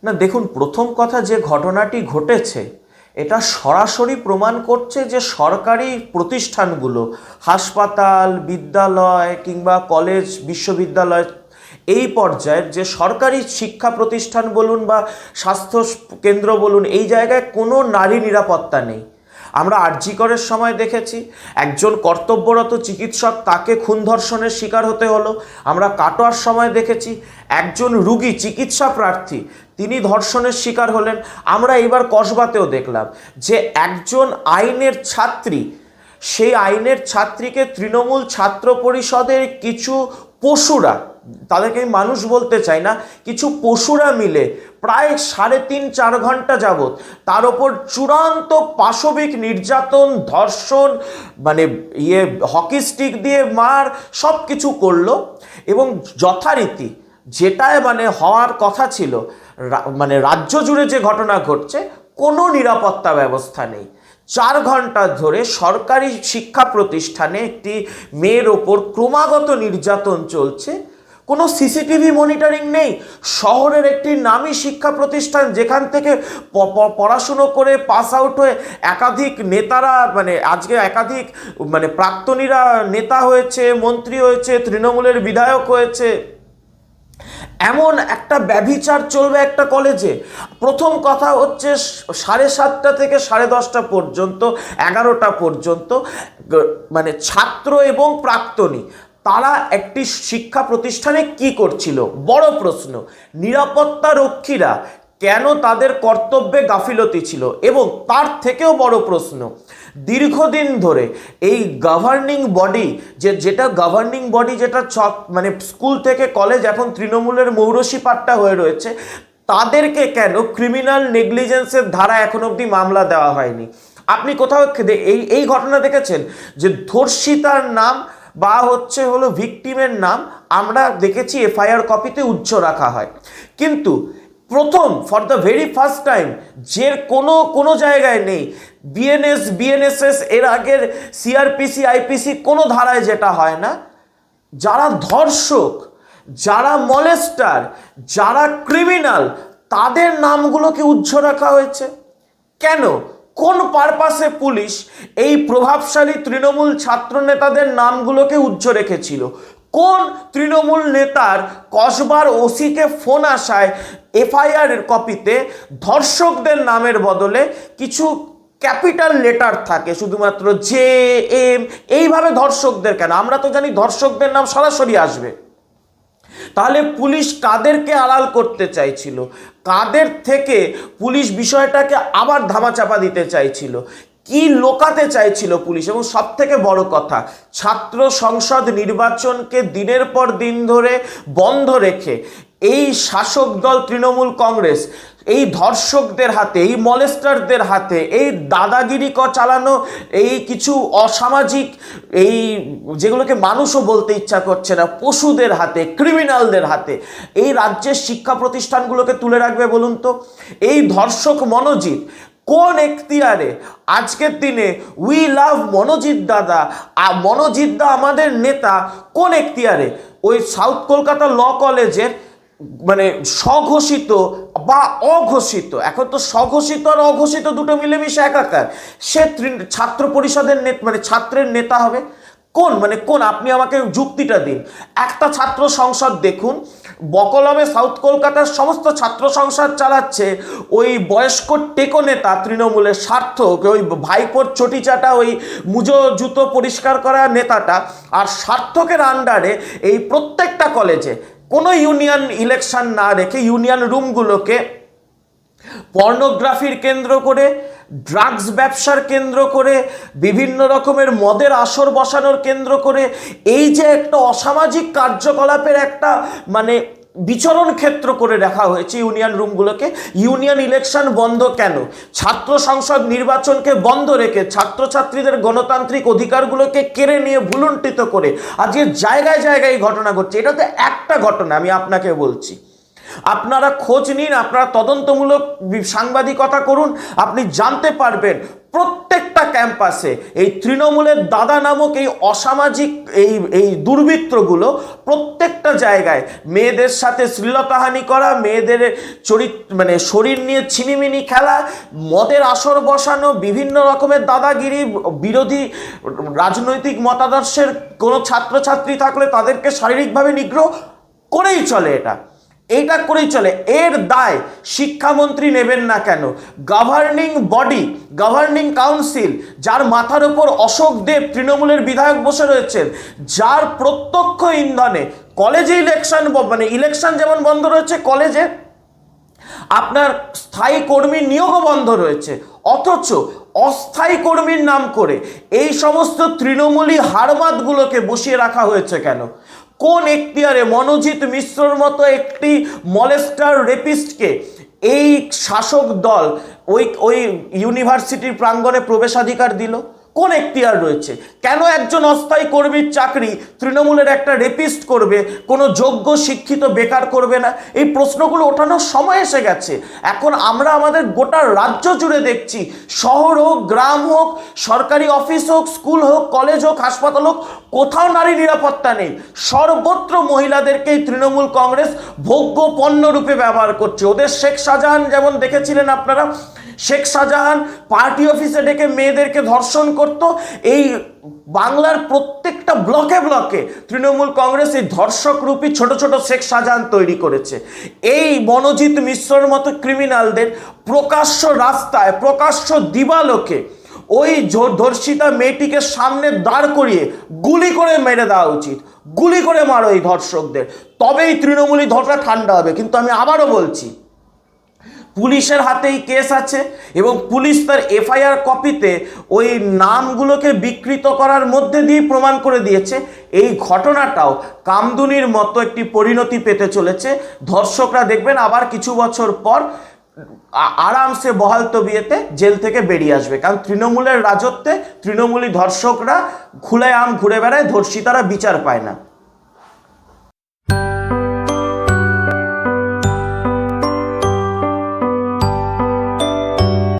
না দেখুন, প্রথম কথা যে ঘটনাটি ঘটেছে এটা সরাসরি প্রমাণ করছে যে সরকারি প্রতিষ্ঠানগুলো, হাসপাতাল, বিদ্যালয় কিংবা কলেজ, বিশ্ববিদ্যালয়, এই পর্যায়ের যে সরকারি শিক্ষা প্রতিষ্ঠান বলুন বা স্বাস্থ্য কেন্দ্র বলুন, এই জায়গায় কোনো নারী নিরাপত্তা নেই। আমরা আরজি করের সময় দেখেছি একজন কর্তব্যরত চিকিৎসক, তাকে খুন ধর্ষণের শিকার হতে হলো। আমরা কাটোয়ার সময় দেখেছি একজন রুগী, চিকিৎসা প্রার্থী, তিনি ধর্ষণের শিকার হলেন। আমরা এবার কসবাতেও দেখলাম যে একজন আইনের ছাত্রী, সেই আইনের ছাত্রীকে তৃণমূল ছাত্র পরিষদের কিছু পশুরা, তাদেরকে আমি মানুষ বলতে চাই না, কিছু পশুরা মিলে প্রায় 3.5-4 ঘন্টা যাবৎ তার ওপর চূড়ান্ত পাশবিক নির্যাতন, ধর্ষণ, মানে হকি স্টিক দিয়ে মার, সব কিছু করলো। এবং যথারীতি যেটায় মানে হওয়ার কথা ছিল, মানে রাজ্য জুড়ে যে ঘটনা ঘটছে, কোনো নিরাপত্তা ব্যবস্থা নেই। 4 ঘন্টা ধরে সরকারি শিক্ষা প্রতিষ্ঠানে একটি মেয়ের ওপর ক্রমাগত নির্যাতন চলছে, কোনো সিসিটিভি মনিটরিং নেই। শহরের একটি নামী শিক্ষা প্রতিষ্ঠান, যেখান থেকে পড়াশুনো করে পাস আউট হয়ে একাধিক নেতারা, মানে আজকে একাধিক মানে প্রাক্তনীরা নেতা হয়েছে, মন্ত্রী হয়েছে, তৃণমূলের বিধায়ক হয়েছে, এমন একটা ব্যভিচার চলবে একটা কলেজে। প্রথম কথা হচ্ছে 7:30 থেকে 10:30 পর্যন্ত, 11টা পর্যন্ত, মানে ছাত্র এবং প্রাক্তনী তারা একটি শিক্ষা প্রতিষ্ঠানে কি করছিল? বড় প্রশ্ন। নিরাপত্তা রক্ষীরা কেন তাদের কর্তব্যে গাফিলতি ছিল? এবং তার থেকেও বড় প্রশ্ন, দীর্ঘদিন ধরে এই গভর্নিং বডি, যেটা গভর্নিং বডি, যেটা মানে স্কুল থেকে কলেজ এখন তৃণমূলের মৌরসি পাট্টা হয়ে রয়েছে, তাদেরকে কেন ক্রিমিনাল নেগলিজেন্সের ধারা এখন অবধি মামলা দেওয়া হয়নি? আপনি কোথাও এই ঘটনা দেখেছেন যে ধর্ষিতার নাম বা হলো ভিকটিমের নাম আমরা দেখেছি এফআইআর কপিতে উচ্চ রাখা হয়, কিন্তু প্রথম, for the very first time, যে কোনো জায়গায় নেই, বিএনএসএস, এর আগের সিআরপিসি, আইপিসি, কোনো ধারায় যেটা হয় না, যারা ধর্ষক, যারা মলেস্টার, যারা ক্রিমিনাল, তাদের নামগুলোকে উজ্জ্ব রাখা হয়েছে। কেন? কোন পারপাসে পুলিশ এই প্রভাবশালী তৃণমূল ছাত্র নেতাদের নামগুলোকে উজ্জ্ব রেখেছিল? কোন তৃণমূল নেতার কসবার ওসিকে ফোন আসায় এফআইআর এর কপিতে ধর্ষকদের নামের বদলে কিছু ক্যাপিটাল লেটার থাকে, শুধুমাত্র জে এম, এইভাবে ধর্ষকদের কেন? আমরা তো জানি ধর্ষকদের নাম সরাসরি আসবে। তাহলে পুলিশ কাদেরকে আড়াল করতে চাইছিল? কাদের থেকে পুলিশ বিষয়টাকে আবার ধামাচাপা দিতে চাইছিল? কি লোকাতে চাইছিল পুলিশ? এবং সব থেকে বড় কথা, ছাত্র সংসদ নির্বাচনকে দিনের পর দিন ধরে বন্ধ রেখে এই শাসক দল তৃণমূল কংগ্রেস এই ধর্ষকদের হাতে, এই মলেস্টারদের হাতে, এই দাদাগিরি চালানো এই কিছু অসামাজিক, এই যেগুলোকে মানুষও বলতে ইচ্ছা করছে না, পশুদের হাতে, ক্রিমিনালদের হাতে এই রাজ্যের শিক্ষা প্রতিষ্ঠানগুলোকে তুলে রাখবে বলুন তো? এই ধর্ষক মনোজিৎ কোন এখতিয়ারে আজকের দিনে উই লাভ মনোজিৎ দাদা, মনোজিৎ দা আমাদের নেতা, কোন এখতিয়ারে ওই সাউথ কলকাতা ল কলেজের মানে স্বঘোষিত বা অঘোষিত, এখন তো স্বঘোষিত আর অঘোষিত দুটো মিলেমিশে একাকার, সে ছাত্র পরিষদের মানে ছাত্রের নেতা হবে? কোন আপনি আমাকে যুক্তিটা দিন। একটা ছাত্র সংসদ দেখুন, বকলমে সাউথ কলকাতার সমস্ত ছাত্র সংসদ চালাচ্ছে ওই বয়স্ক টেকো নেতা তৃণমূলের স্বার্থক, ওই ভাইপোর চটি চাটা, ওই মুজো জুতো পরিষ্কার করা নেতাটা, আর স্বার্থকের আন্ডারে এই প্রত্যেকটা কলেজে কোনো ইউনিয়ন ইলেকশন না রেখে ইউনিয়ন রুমগুলোকে পর্নোগ্রাফির কেন্দ্র করে, ড্রাগস ব্যবসার কেন্দ্র করে, বিভিন্ন রকমের মদের আসর বসানোর কেন্দ্র করে, এই যে একটা অসামাজিক কার্যকলাপের একটা মানে বিচরণ ক্ষেত্র করে রাখা হয়েছে ইউনিয়ন রুমগুলোকে। ইউনিয়ন ইলেকশন বন্ধ কেন? ছাত্র সংসদ নির্বাচনকে বন্ধ রেখে ছাত্রছাত্রীদের গণতান্ত্রিক অধিকারগুলোকে কেড়ে নিয়ে ভুলুণ্ঠিত করে আজকে জায়গায় জায়গায় এই ঘটনা ঘটছে। এটা তো একটা ঘটনা, আমি আপনাকে বলছি। আপনারা খোঁজ নিন, আপনারা তদন্তমূলক সাংবাদিকতা করুন, আপনি জানতে পারবেন প্রত্যেকটা প্রত্যেকটা ক্যাম্পাসে এই তৃণমূলের দাদা নামক এই অসামাজিক এই দুর্বৃত্তগুলো প্রত্যেকটা জায়গায় মেয়েদের সাথে শ্লীলতাহানি করা, মেয়েদের মানে শরীর নিয়ে ছিনিমিনি খেলা, মদের আসর বসানো, বিভিন্ন রকমের দাদাগিরি, বিরোধী রাজনৈতিক মতাদর্শের কোনো ছাত্রছাত্রী থাকলে তাদেরকে শারীরিকভাবে নিগ্রহ করেই চলে। এইটা করেই চলে। এর দায় শিক্ষামন্ত্রী নেবেন না কেন? গভর্নিং বডি, গভর্নিং কাউন্সিল, যার মাথার ওপর অশোক দেব তৃণমূলের বিধায়ক বসে রয়েছেন, যার প্রত্যক্ষ ইন্ধনে কলেজে ইলেকশন যেমন বন্ধ রয়েছে, কলেজে আপনার স্থায়ী কর্মী নিয়োগও বন্ধ রয়েছে, অথচ অস্থায়ী কর্মীর নাম করে এই সমস্ত তৃণমূলী হারমাতগুলোকে বসিয়ে রাখা হয়েছে কেন? কোন এখতিয়ারে মনোজিৎ মিশ্রর মতো একটি মলেস্টার রেপিস্টকে এই শাসক দল ওই ইউনিভার্সিটির প্রাঙ্গণে প্রবেশাধিকার দিল? কোন এখতিয়ার রয়েছে? কেন একজন অস্থায়ী কর্মীর চাকরি তৃণমূলের একটা রেপিস্ট করবে, কোনো যোগ্য শিক্ষিত বেকার করবে না? এই প্রশ্নগুলো ওঠানোর সময় এসে গেছে। এখন আমরা আমাদের গোটা রাজ্য জুড়ে দেখছি, শহর হোক, গ্রাম হোক, সরকারি অফিস হোক, স্কুল হোক, কলেজ হোক, হাসপাতাল হোক, কোথাও নারী নিরাপত্তা নেই। সর্বত্র মহিলাদেরকেই তৃণমূল কংগ্রেস ভোগ্য পণ্য রূপে ব্যবহার করছে। ওদের শেখ শাহজাহান যেমন দেখেছিলেন আপনারা, শেখ শাহজাহান পার্টি অফিসে ডেকে মেয়েদেরকে ধর্ষণ করত। এই বাংলার প্রত্যেকটা ব্লকে ব্লকে তৃণমূল কংগ্রেস এই ধর্ষক রূপী ছোট ছোট শেখ শাহজাহান তৈরি করেছে। এই মনোজিৎ মিশ্রর মতো ক্রিমিনালদের প্রকাশ্য রাস্তায়, প্রকাশ্য দিবালোকে ওই ধর্ষিতা মেয়েটিকে সামনে দাঁড় করিয়ে গুলি করে মেরে দেওয়া উচিত। গুলি করে মারো এই ধর্ষকদের, তবেই তৃণমূলী ধর্ষা ঠান্ডা হবে। কিন্তু আমি আবারও বলছি, পুলিশের হাতেই কেস আছে এবং পুলিশ তার এফআইআর কপিতে ওই নামগুলোকে বিকৃত করার মধ্যে দিয়ে প্রমাণ করে দিয়েছে এই ঘটনাটাও কামদুনির মতো একটি পরিণতি পেতে চলেছে। ধর্ষকরা দেখবেন আবার কিছু বছর পর আরামসে বহাল তবিয়েতে জেল থেকে বেরিয়ে আসবে, কারণ তৃণমূলের রাজত্বে তৃণমূলী ধর্ষকরা খুলে আম ঘুরে বেড়ায়, ধর্ষিতারা বিচার পায় না।